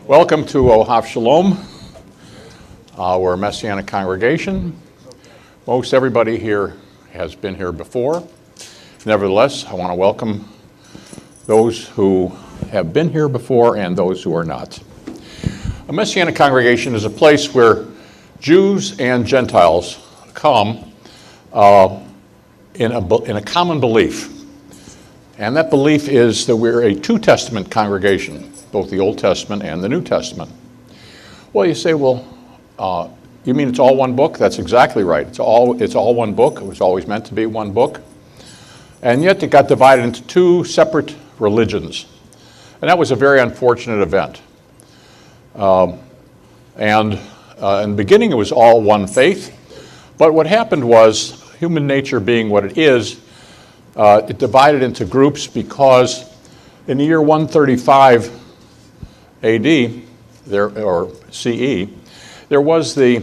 Welcome to Ohav Shalom, our Messianic congregation. Most everybody here has been here before. Nevertheless, I want to welcome those who have been here before and those who are not. A Messianic congregation is a place where Jews and Gentiles come in a common belief. And that belief is that we're a two Testament congregation, both the Old Testament and the New Testament. Well, you say, well, you mean it's all one book? That's exactly right. It's all one book. It was always meant to be one book. And yet it got divided into two separate religions. And that was a very unfortunate event. In the beginning, it was all one faith. But what happened was, human nature being what it is, it divided into groups because in the year 135 AD, or CE, there was the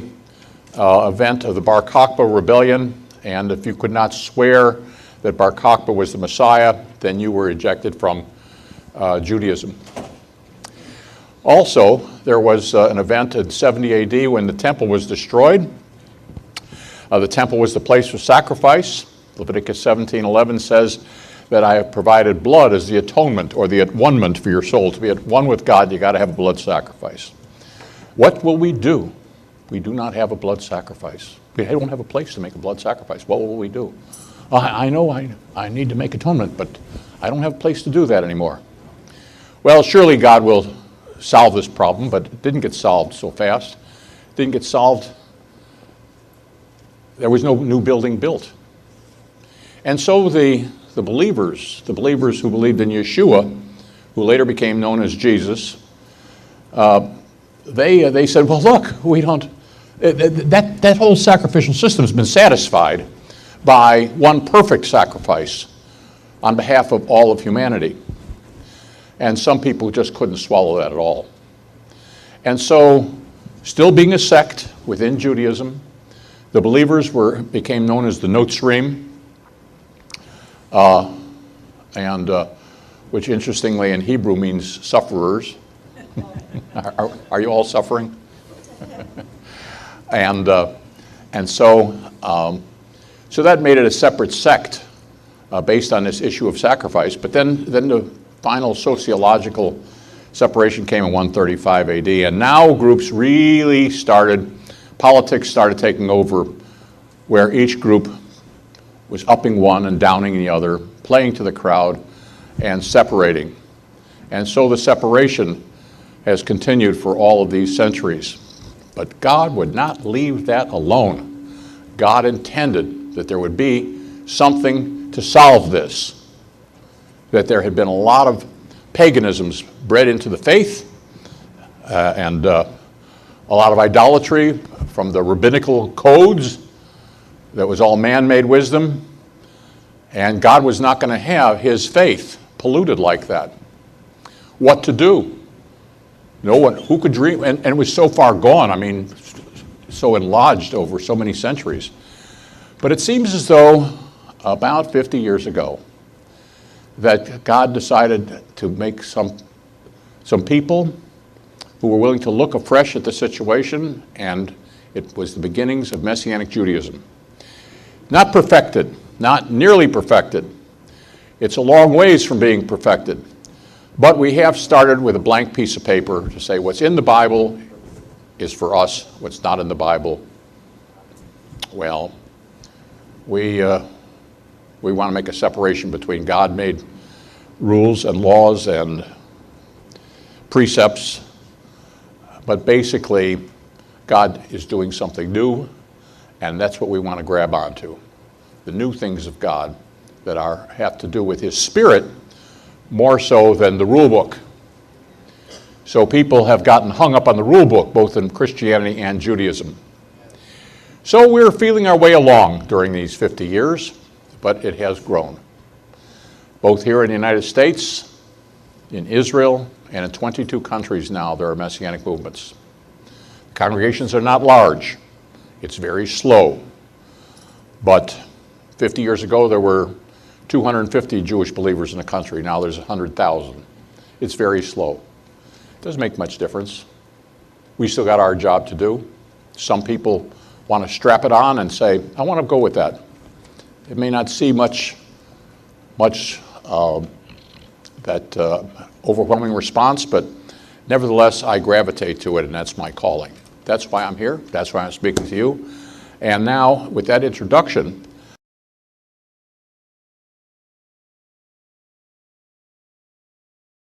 event of the Bar Kokhba rebellion, and if you could not swear that Bar Kokhba was the Messiah, then you were ejected from Judaism. Also, there was an event in 70 AD when the temple was destroyed. The temple was the place for sacrifice. Leviticus 17:11 says that I have provided blood as the atonement or the at-one-ment for your soul. To be at one with God, you got to have a blood sacrifice. What will we do? We do not have a blood sacrifice. We don't have a place to make a blood sacrifice. What will we do? I know I need to make atonement, but I don't have a place to do that anymore. Well, surely God will solve this problem, but it didn't get solved so fast. It didn't get solved. There was no new building built. And so the believers who believed in Yeshua, who later became known as Jesus, they said, well, look, we don't, that whole sacrificial system has been satisfied by one perfect sacrifice on behalf of all of humanity. And some people just couldn't swallow that at all. And so, still being a sect within Judaism, the believers became known as the Notzrim, which interestingly in Hebrew means sufferers. Are you all suffering? So that made it a separate sect based on this issue of sacrifice. But then the final sociological separation came in 135 AD, and now groups really politics started taking over, where each group was upping one and downing the other, playing to the crowd, and separating. And so the separation has continued for all of these centuries. But God would not leave that alone. God intended that there would be something to solve this, that there had been a lot of paganisms bred into the faith, and a lot of idolatry from the rabbinical codes that was all man-made wisdom, and God was not going to have his faith polluted like that. What to do? No one, who could dream, and it was so far gone, I mean, so enlodged over so many centuries. But it seems as though about 50 years ago that God decided to make some people who were willing to look afresh at the situation, and it was the beginnings of Messianic Judaism. Not perfected, not nearly perfected. It's a long ways from being perfected. But we have started with a blank piece of paper to say what's in the Bible is for us, what's not in the Bible, well, we want to make a separation between God-made rules and laws and precepts, but basically God is doing something new, and that's what we want to grab onto. The new things of God that have to do with his Spirit more so than the rule book. So people have gotten hung up on the rule book, both in Christianity and Judaism. So we're feeling our way along during these 50 years, but it has grown. Both here in the United States, in Israel, and in 22 countries now, there are Messianic movements. Congregations are not large. It's very slow. But 50 years ago, there were 250 Jewish believers in the country. Now there's 100,000. it's very slow. It doesn't make much difference. We still got our job to do. Some people want to strap it on and say, I want to go with that. It may not see much overwhelming response, but nevertheless, I gravitate to it, and that's my calling. That's why I'm here. That's why I'm speaking to you. And now, with that introduction,